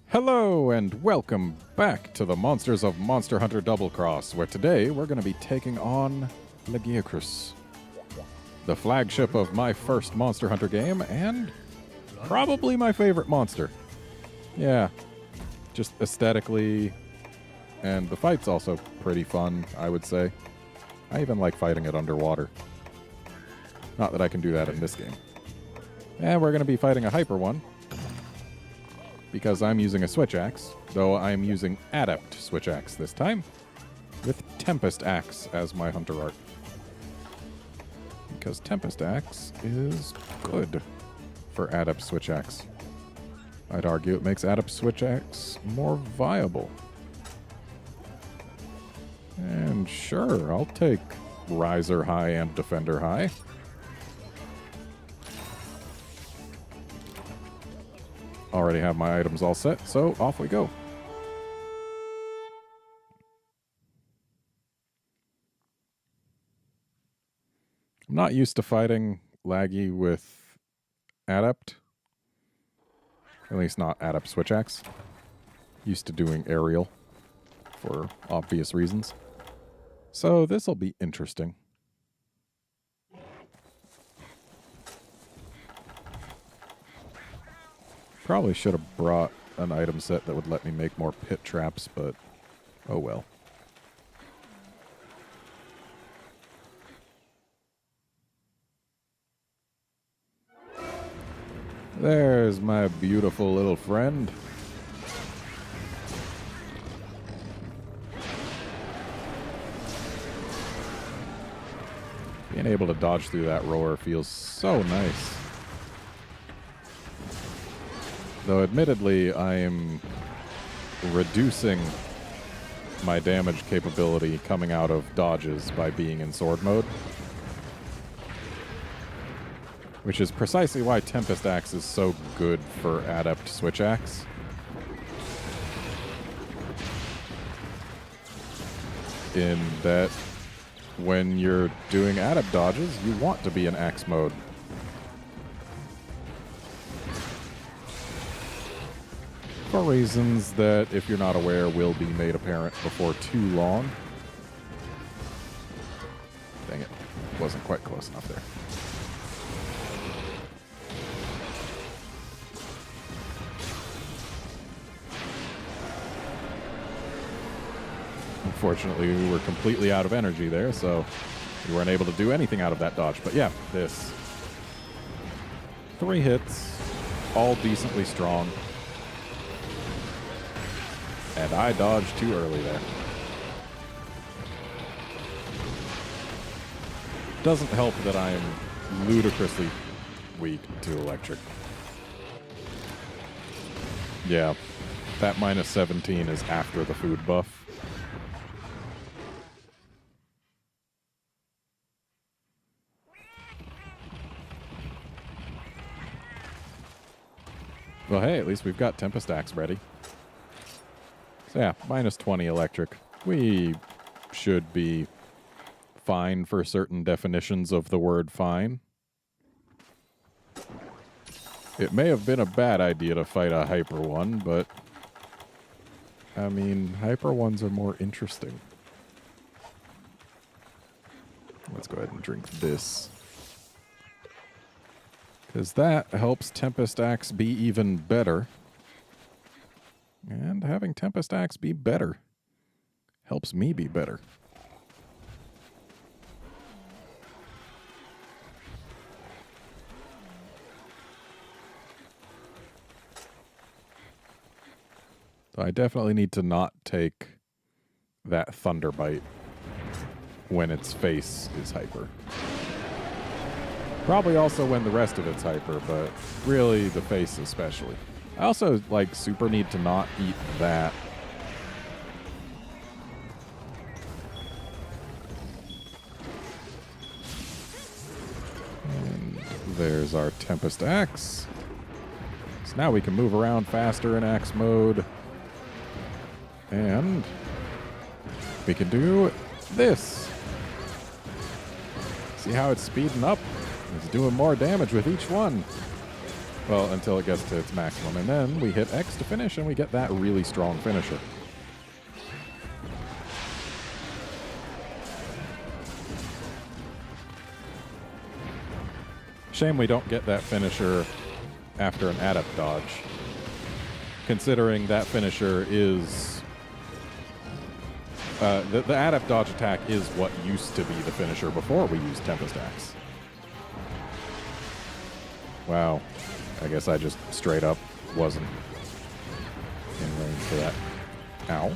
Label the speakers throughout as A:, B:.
A: Hello and welcome back to the Monsters of Monster Hunter Double Cross, where today we're going to be taking on Lagiacrus, the flagship of my first Monster Hunter game and probably my favorite monster. Yeah, just aesthetically, and the fight's also pretty fun, I would say. I even like fighting it underwater. Not that I can do that in this game. And we're going to be fighting a Hyper one, because I'm using a Switch Axe, though I'm using Adept Switch Axe this time, with Tempest Axe as my hunter art. Because Tempest Axe is good for Adept Switch Axe. I'd argue it makes Adept Switch Axe more viable. And sure, I'll take Riser High and Defender High. Already have my items all set, so off we go. I'm not used to fighting Laggy with Adept. At least not Adept Switch Axe. Used to doing aerial for obvious reasons. So this'll be interesting. Probably should have brought an item set that would let me make more pit traps, but oh well. There's my beautiful little friend. Being able to dodge through that roar feels so nice. Though admittedly, I am reducing my damage capability coming out of dodges by being in sword mode. Which is precisely why Tempest Axe is so good for Adept Switch Axe. In that, when you're doing Adept dodges, you want to be in Axe mode. For reasons that, if you're not aware, will be made apparent before too long. Dang it. Wasn't quite close enough there. Unfortunately, we were completely out of energy there, so we weren't able to do anything out of that dodge. But yeah, this. 3 hits, all decently strong. And I dodged too early there. Doesn't help that I am ludicrously weak to electric. Yeah, that minus 17 is after the food buff. Well, hey, at least we've got Tempest Axe ready. So yeah, minus 20 electric. We should be fine for certain definitions of the word fine. It may have been a bad idea to fight a Hyper one, but I mean, Hyper ones are more interesting. Let's go ahead and drink this. Because that helps Tempest Axe be even better. And having Tempest Axe be better helps me be better. So I definitely need to not take that Thunder Bite when its face is hyper. Probably also when the rest of it's hyper, but really the face especially. I also, like, super need to not eat that. And there's our Tempest Axe. So now we can move around faster in Axe mode. And we can do this. See how it's speeding up? It's doing more damage with each one. Well, until it gets to its maximum. And then we hit X to finish, and we get that really strong finisher. Shame we don't get that finisher after an adept dodge, considering that finisher is... the adept dodge attack is what used to be the finisher before we used Tempest Axe. Wow. I guess I just straight up wasn't in range for that. Ow.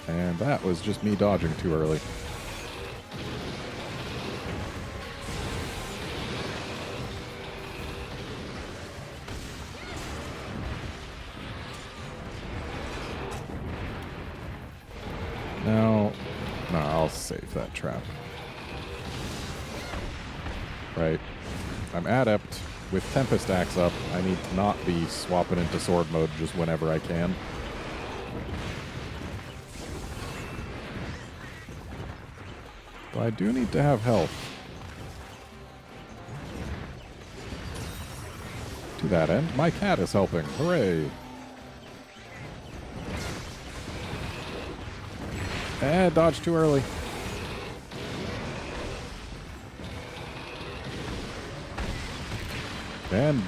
A: And that was just me dodging too early. No, I'll save that trap. Right. I'm adept with Tempest Axe up. I need to not be swapping into sword mode just whenever I can. But I do need to have health. To that end, my cat is helping. Hooray! Dodge too early. And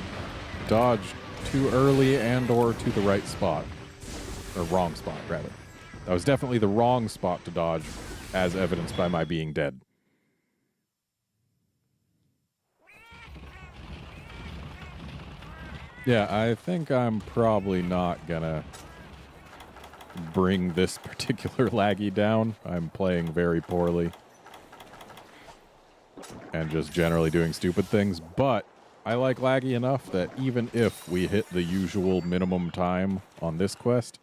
A: dodge too early and or to the right spot. Or wrong spot, rather. That was definitely the wrong spot to dodge, as evidenced by my being dead. Yeah, I think I'm probably not gonna bring this particular laggy down. I'm playing very poorly. And just generally doing stupid things, but I like laggy enough that even if we hit the usual minimum time on this quest,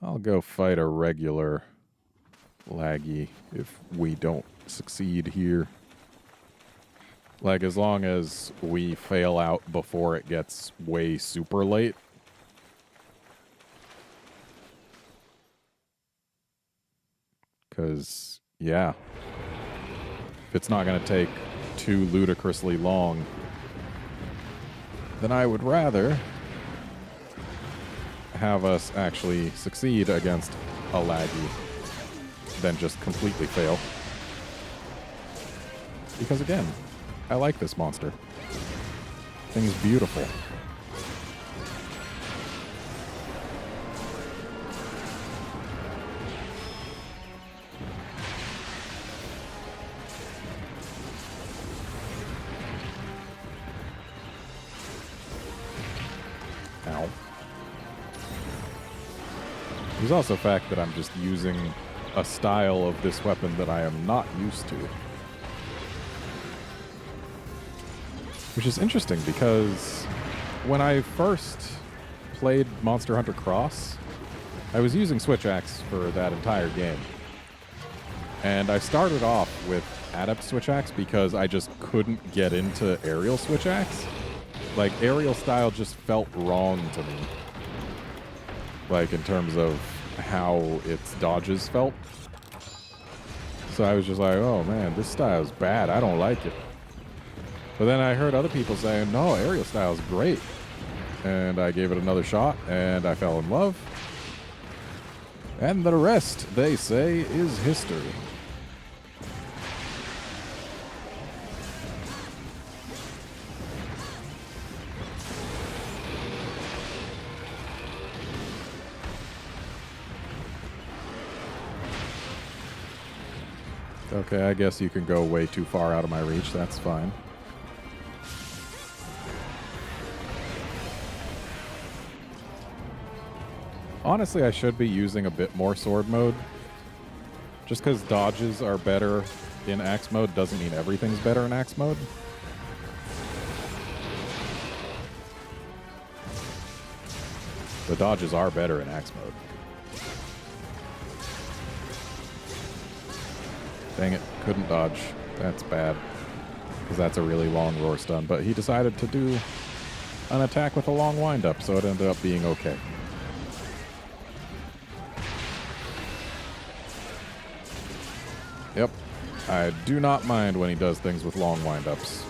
A: I'll go fight a regular laggy if we don't succeed here. Like, as long as we fail out before it gets way super late. Because, yeah. If it's not going to take too ludicrously long, then I would rather have us actually succeed against a laggy than just completely fail. Because again, I like this monster. Thing's beautiful. Ow. There's also the fact that I'm just using a style of this weapon that I am not used to. Which is interesting because when I first played Monster Hunter Cross, I was using Switch Axe for that entire game. And I started off with Adept Switch Axe because I just couldn't get into Aerial Switch Axe. Like, aerial style just felt wrong to me. Like, in terms of how its dodges felt. So I was just like, oh man, this style's bad. I don't like it. But then I heard other people saying, no, aerial style's great. And I gave it another shot, and I fell in love. And the rest, they say, is history. Okay, I guess you can go way too far out of my reach. That's fine. Honestly, I should be using a bit more sword mode. Just because dodges are better in axe mode doesn't mean everything's better in axe mode. The dodges are better in axe mode. Dang it, couldn't dodge. That's bad. Because that's a really long roar stun. But he decided to do an attack with a long wind-up, so it ended up being okay. Yep. I do not mind when he does things with long windups.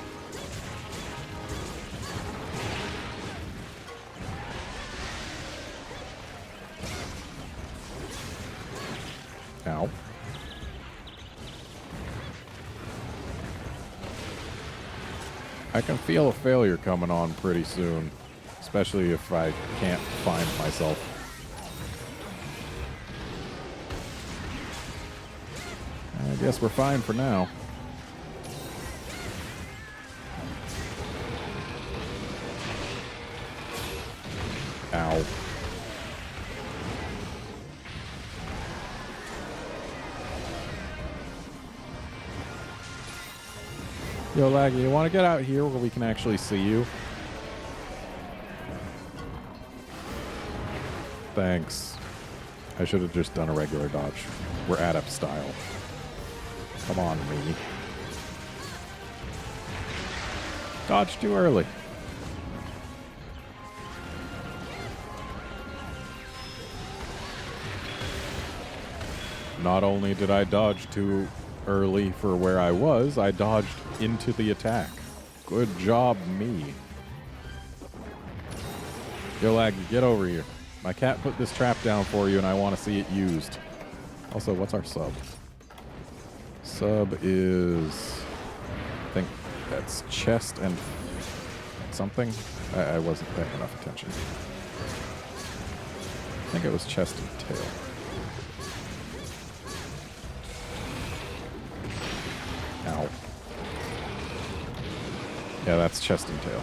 A: Ow. I can feel a failure coming on pretty soon, especially if I can't find myself. I guess we're fine for now. Ow. Yo, Laggy, you want to get out here where we can actually see you? Thanks. I should have just done a regular dodge. We're adept style. Come on, me. Dodge too early. Not only did I dodge too early for where I was, I dodged into the attack. Good job, me. Yo, Laggy, get over here. My cat put this trap down for you, and I want to see it used. Also, what's our sub? Sub is... I think that's chest and something. I wasn't paying enough attention. I think it was chest and tail. Ow. Yeah, that's chest and tail.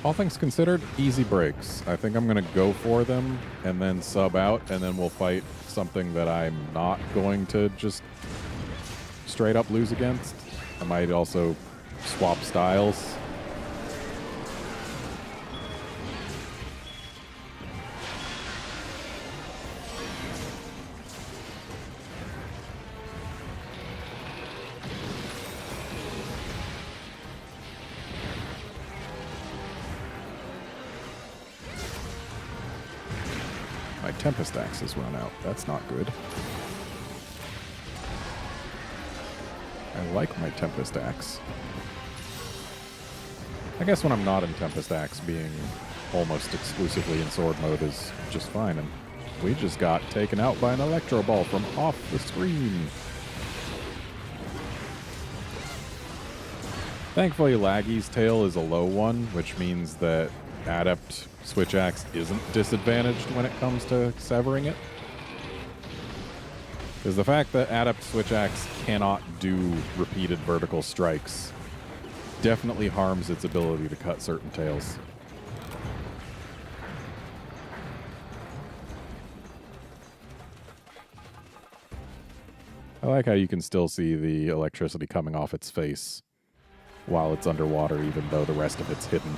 A: All things considered, easy breaks. I think I'm going to go for them and then sub out, and then we'll fight something that I'm not going to just straight up lose against. I might also swap styles. My Tempest Axe has run out. That's not good. I like my Tempest Axe. I guess when I'm not in Tempest Axe, being almost exclusively in sword mode is just fine. And we just got taken out by an Electro Ball from off the screen. Thankfully, Laggy's tail is a low one, which means that Adept Switch Axe isn't disadvantaged when it comes to severing it. Because the fact that Adept Switch Axe cannot do repeated vertical strikes definitely harms its ability to cut certain tails. I like how you can still see the electricity coming off its face while it's underwater, even though the rest of it's hidden.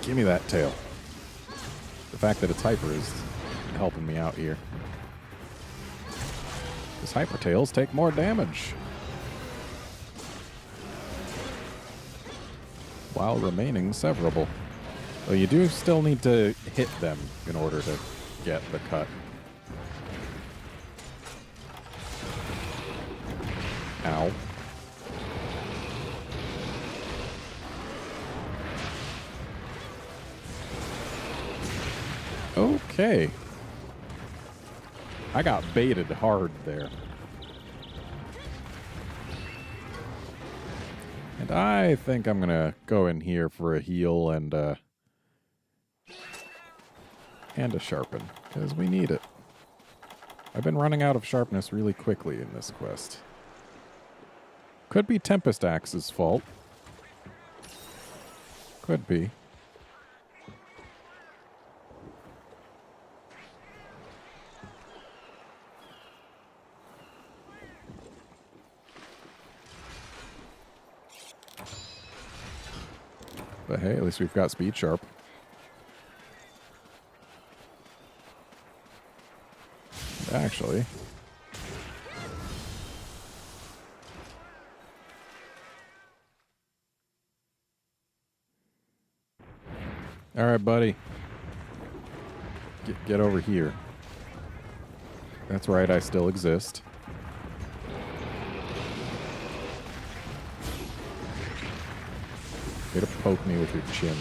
A: Give me that tail. The fact that it's hyper is helping me out here. Because hyper tails take more damage while remaining severable. Though you do still need to hit them in order to get the cut. Ow. Okay. I got baited hard there. And I think I'm going to go in here for a heal and a sharpen, because we need it. I've been running out of sharpness really quickly in this quest. Could be Tempest Axe's fault. Could be. But hey, at least we've got Speed Sharp. Actually, All right, buddy. Get over here. That's right, I still exist. Way to poke me with your chin.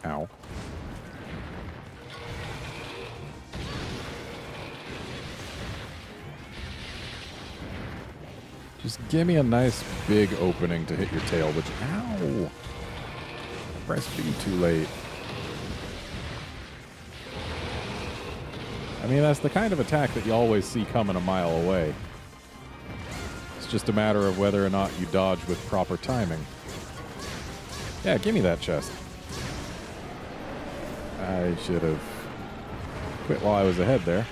A: Ow. Just give me a nice big opening to hit your tail, which... Ow! I pressed B too late. I mean, that's the kind of attack that you always see coming a mile away. It's just a matter of whether or not you dodge with proper timing. Yeah, give me that chest. I should have quit while I was ahead there.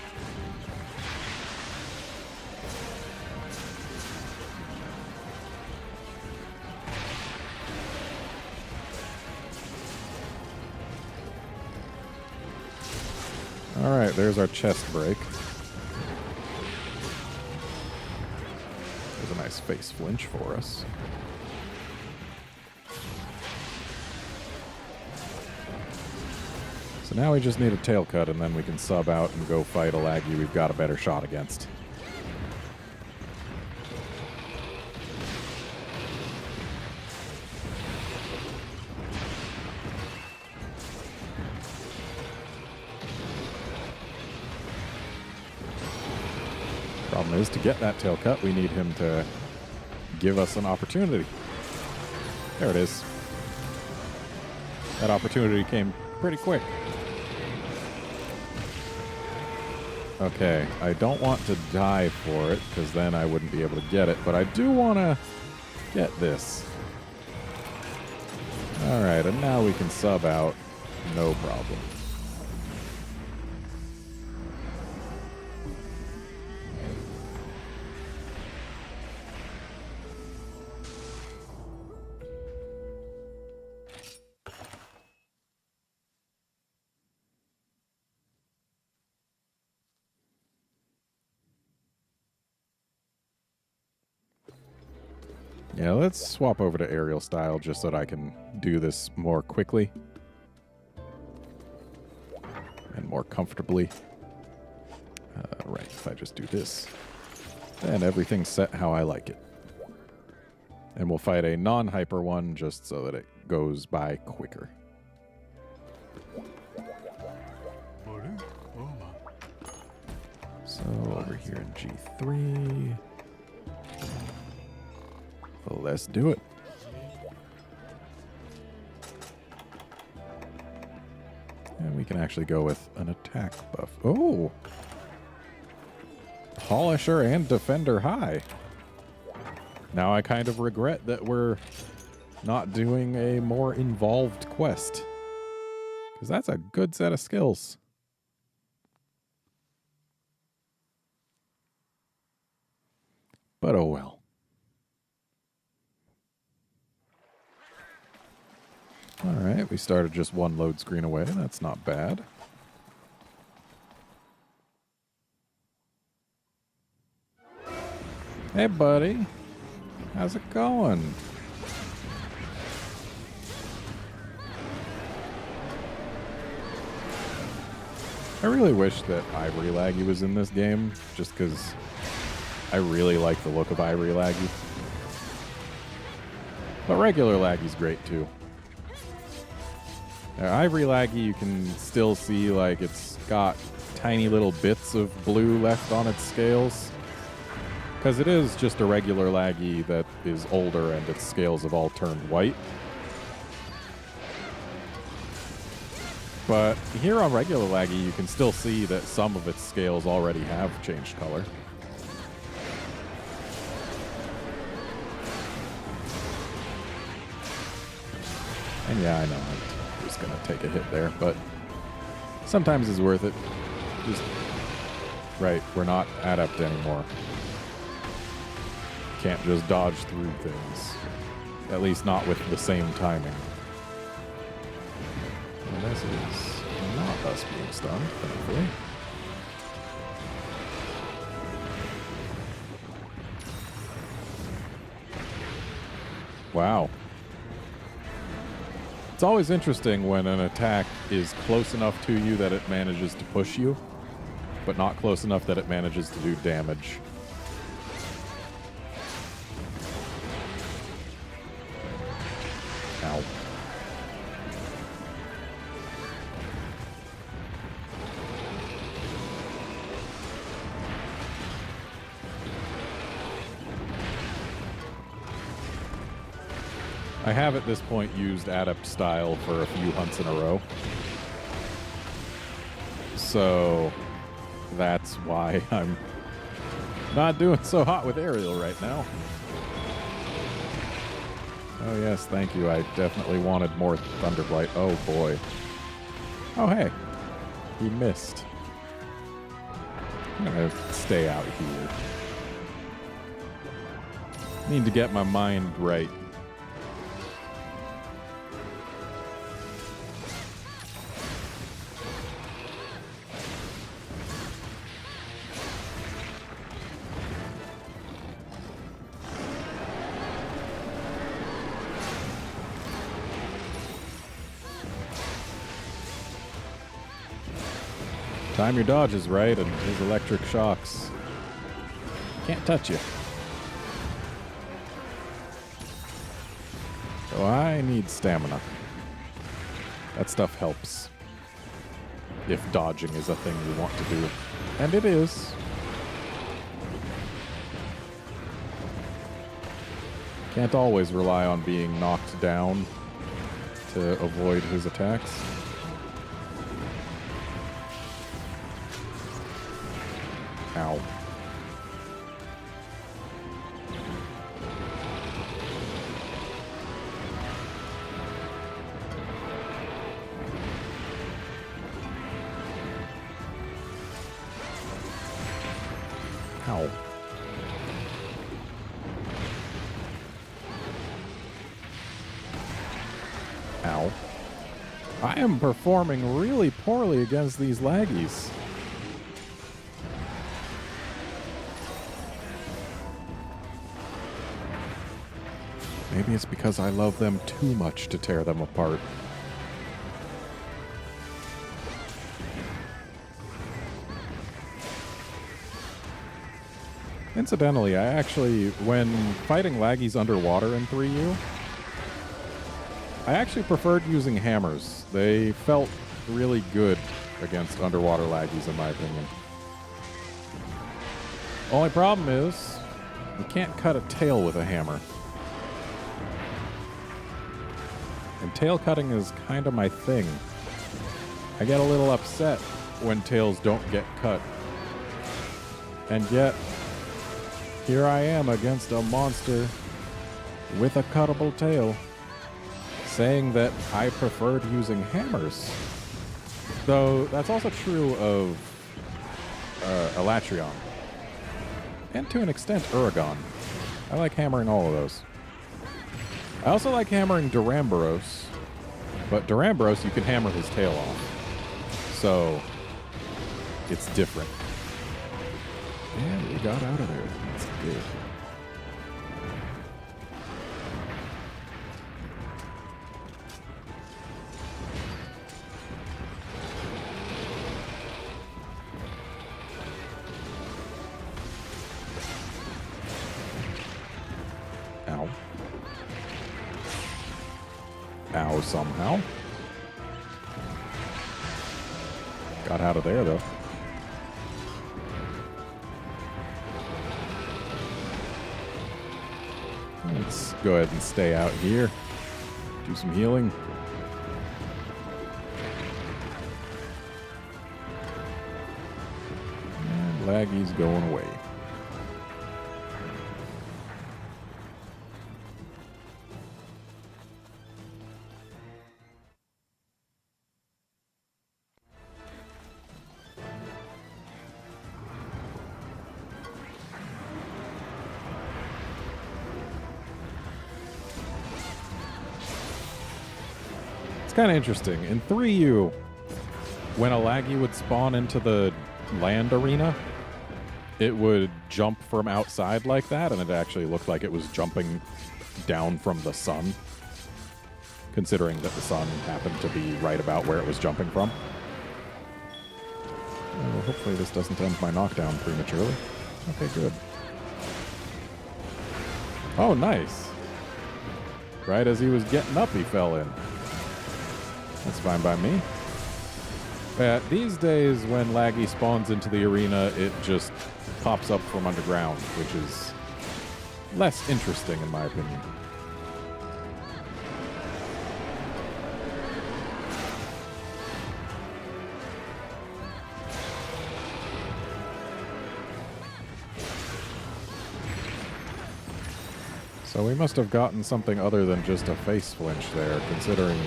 A: All right, there's our chest break. There's a nice face flinch for us. So now we just need a tail cut, and then we can sub out and go fight a Laggy we've got a better shot against. Problem is, to get that tail cut, we need him to give us an opportunity. There it is. That opportunity came pretty quick. Okay, I don't want to die for it, because then I wouldn't be able to get it, but I do want to get this. Alright, and now we can sub out. No problem. Yeah, let's swap over to aerial style just so that I can do this more quickly and more comfortably. Right, if I just do this, then everything's set how I like it. And we'll fight a non-hyper one just so that it goes by quicker. So over here in G3... Well, let's do it. And we can actually go with an attack buff. Oh! Polisher and Defender high. Now I kind of regret that we're not doing a more involved quest. Because that's a good set of skills. But oh well. Alright, we started just one load screen away. That's not bad. Hey, buddy. How's it going? I really wish that Ivory Laggy was in this game, just because I really like the look of Ivory Laggy. But regular Laggy's great, too. Ivory Laggy, you can still see, like, it's got tiny little bits of blue left on its scales. Because it is just a regular Laggy that is older and its scales have all turned white. But here on regular Laggy, you can still see that some of its scales already have changed color. And yeah, I know. Gonna take a hit there, but sometimes it's worth it. Just right, we're not adept anymore. Can't just dodge through things, at least not with the same timing. And this is not us being stunned, thankfully. Wow. It's always interesting when an attack is close enough to you that it manages to push you, but not close enough that it manages to do damage. Ow. I have at this point used Adept Style for a few hunts in a row. So that's why I'm not doing so hot with Aerial right now. Oh yes, thank you. I definitely wanted more Thunderblight. Oh boy. Oh hey. He missed. I'm gonna stay out here. Need to get my mind right. Time your dodges right, and his electric shocks can't touch you. So I need stamina. That stuff helps. If dodging is a thing you want to do. And it is. Can't always rely on being knocked down to avoid his attacks. Ow. Ow. Ow. I am performing really poorly against these laggies. Maybe it's because I love them too much to tear them apart. Incidentally, I actually, when fighting laggies underwater in 3U, I actually preferred using hammers. They felt really good against underwater laggies, in my opinion. Only problem is, you can't cut a tail with a hammer. And tail cutting is kind of my thing. I get a little upset when tails don't get cut. And yet, here I am against a monster with a cuttable tail, saying that I preferred using hammers. Though that's also true of Elatrion. And to an extent, Uragon. I like hammering all of those. I also like hammering Duramboros, but Duramboros you can hammer his tail off. So, it's different. And we got out of there. That's good. Ow. Ow, somehow. Got out of there, though. Let's go ahead and stay out here. Do some healing. And Laggy's going away. Kind of interesting. In 3U, when a Laggy would spawn into the land arena, it would jump from outside like that, and it actually looked like it was jumping down from the sun, considering that the sun happened to be right about where it was jumping from. Oh, hopefully this doesn't end my knockdown prematurely. Okay, good. Oh, nice. Right as he was getting up, he fell in. That's fine by me. Yeah, these days, when Laggy spawns into the arena, it just pops up from underground, which is less interesting, in my opinion. So we must have gotten something other than just a face flinch there, considering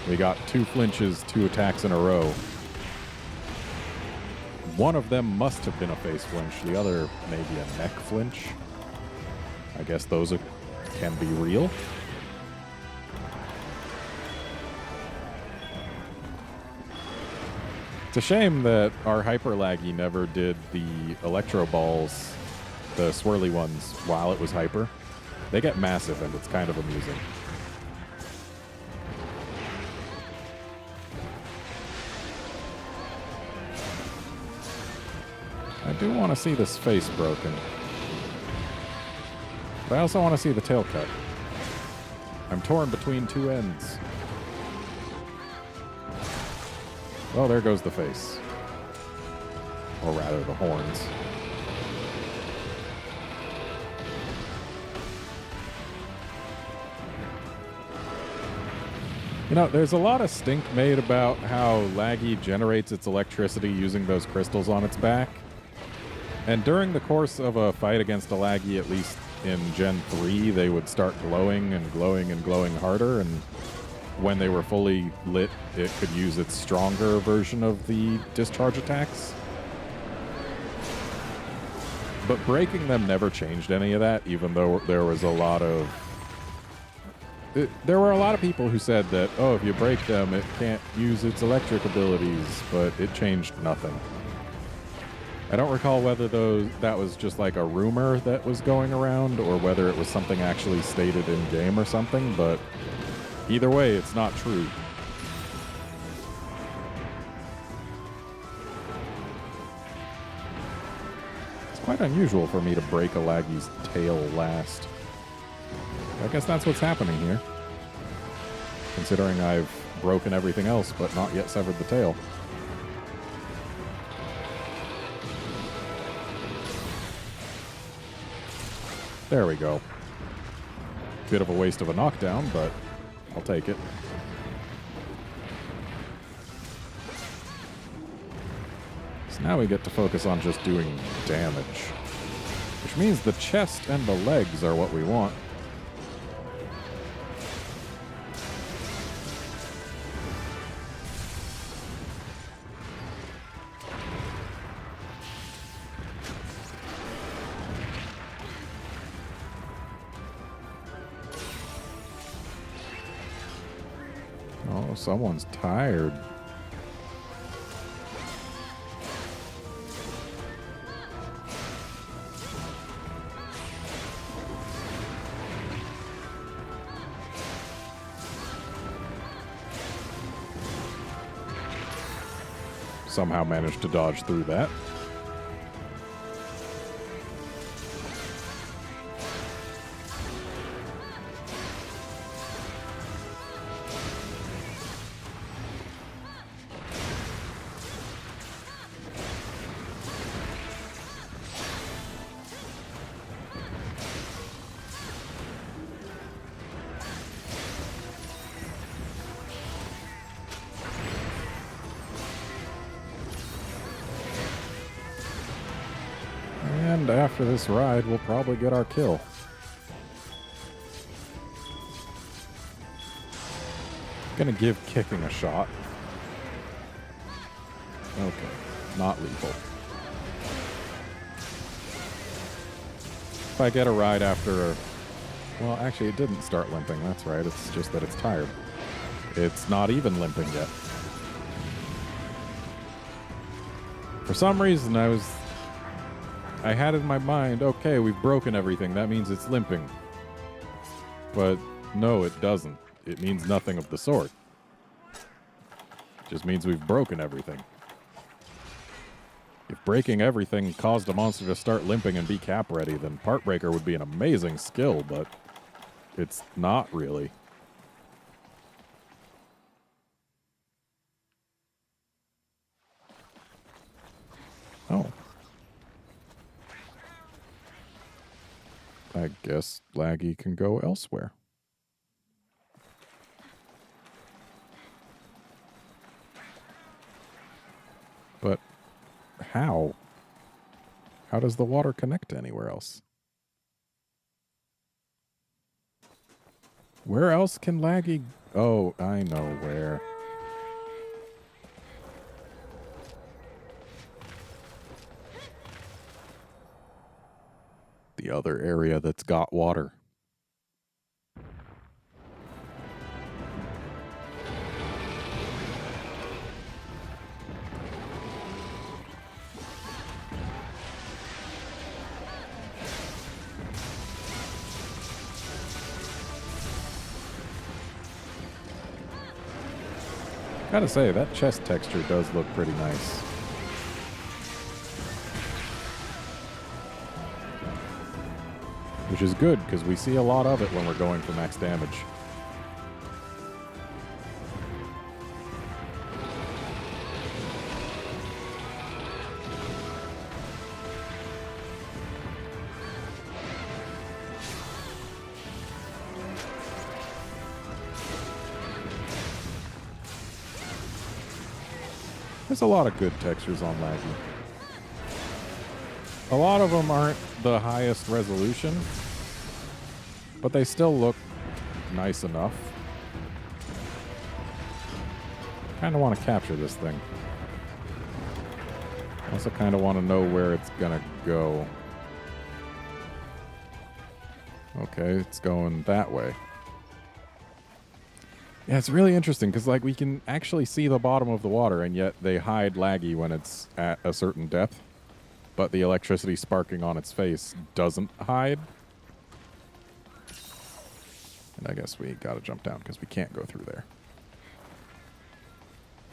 A: we got 2 flinches, 2 attacks in a row. One of them must have been a face flinch, the other maybe a neck flinch. I guess those can be real. It's a shame that our Hyper Laggy never did the Electro Balls, the swirly ones, while it was Hyper. They get massive, and it's kind of amusing. I do want to see this face broken. But I also want to see the tail cut. I'm torn between 2 ends. Well, there goes the face. Or rather, the horns. You know, there's a lot of stink made about how Laggy generates its electricity using those crystals on its back. And during the course of a fight against a Laggy, at least in Gen 3, they would start glowing and glowing and glowing harder, and when they were fully lit, it could use its stronger version of the discharge attacks. But breaking them never changed any of that, even though there was a lot of... There were a lot of people who said that, oh, if you break them, it can't use its electric abilities, but it changed nothing. I don't recall whether that was just like a rumor that was going around or whether it was something actually stated in-game or something, but either way, it's not true. It's quite unusual for me to break a Laggy's tail last. I guess that's what's happening here. Considering I've broken everything else, but not yet severed the tail. There we go. Bit of a waste of a knockdown, but I'll take it. So now we get to focus on just doing damage. Which means the chest and the legs are what we want. Oh, someone's tired. Somehow managed to dodge through that. And after this ride, we'll probably get our kill. Gonna give kicking a shot. Okay, not lethal. If I get a ride after... Well, actually, it didn't start limping. That's right. It's just that it's tired. It's not even limping yet. For some reason, I had in my mind, okay, we've broken everything. That means it's limping. But no, it doesn't. It means nothing of the sort. It just means we've broken everything. If breaking everything caused a monster to start limping and be cap ready, then Part Breaker would be an amazing skill, but it's not really. Oh. I guess Laggy can go elsewhere. But how? How does the water connect to anywhere else? Where else can Laggy... Oh, I know where. The other area that's got water. Gotta say, that chest texture does look pretty nice. Which is good, because we see a lot of it when we're going for max damage. There's a lot of good textures on Laggy. A lot of them aren't the highest resolution, but they still look nice enough. Kind of want to capture this thing. I also kind of want to know where it's gonna go. Okay, it's going that way. Yeah, it's really interesting because, like, we can actually see the bottom of the water, and yet they hide Laggy when it's at a certain depth. But the electricity sparking on its face doesn't hide. And I guess we gotta jump down because we can't go through there.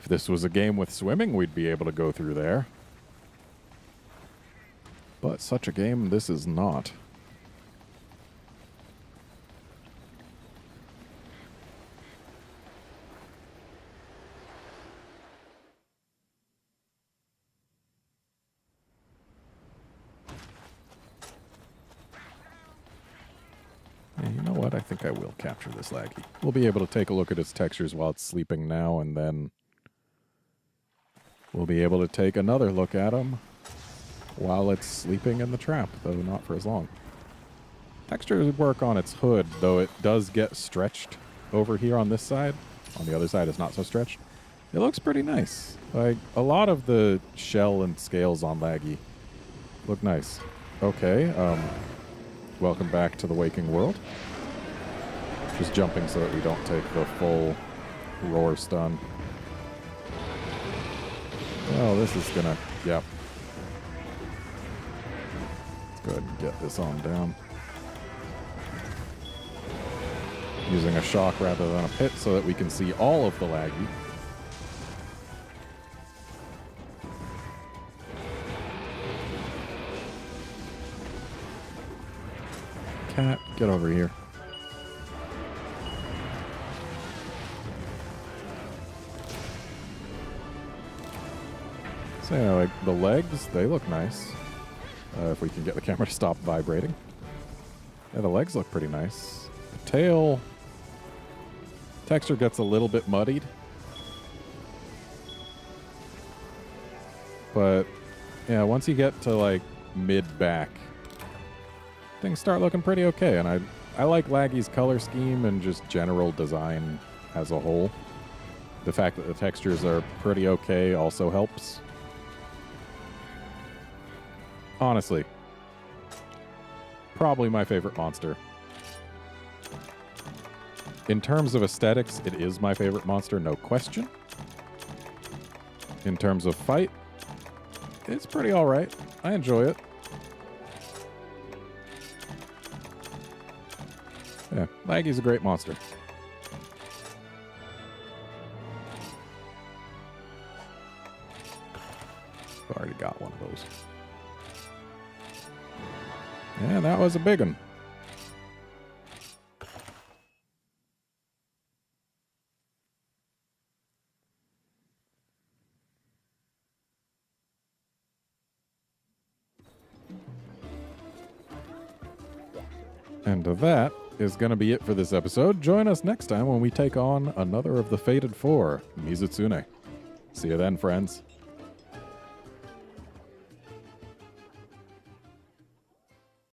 A: If this was a game with swimming, we'd be able to go through there. But such a game, this is not. Yeah, you know what? I think I will capture this Laggy. We'll be able to take a look at its textures while it's sleeping now, and then we'll be able to take another look at him while it's sleeping in the trap, though not for as long. Textures work on its hood, though it does get stretched over here on this side. On the other side, it's not so stretched. It looks pretty nice. Like, a lot of the shell and scales on Laggy look nice. Okay, welcome back to the waking world. Just jumping so that we don't take the full roar stun. Oh, this is gonna... Yep. Let's go ahead and get this on down. Using a shock rather than a pit so that we can see all of the Laggy. Cat, get over here. So yeah, like the legs, they look nice. If we can get the camera to stop vibrating. Yeah, the legs look pretty nice. The tail texture gets a little bit muddied. But yeah, once you get to like mid-back, things start looking pretty okay. And I like Laggy's color scheme and just general design as a whole. The fact that the textures are pretty okay also helps. Honestly, probably my favorite monster. In terms of aesthetics, it is my favorite monster, no question. In terms of fight, it's pretty alright. I enjoy it. Yeah, Laggy's a great monster. Already got one of those. Yeah, that was a big one. And that is going to be it for this episode. Join us next time when we take on another of the Fated Four, Mizutsune. See you then, friends.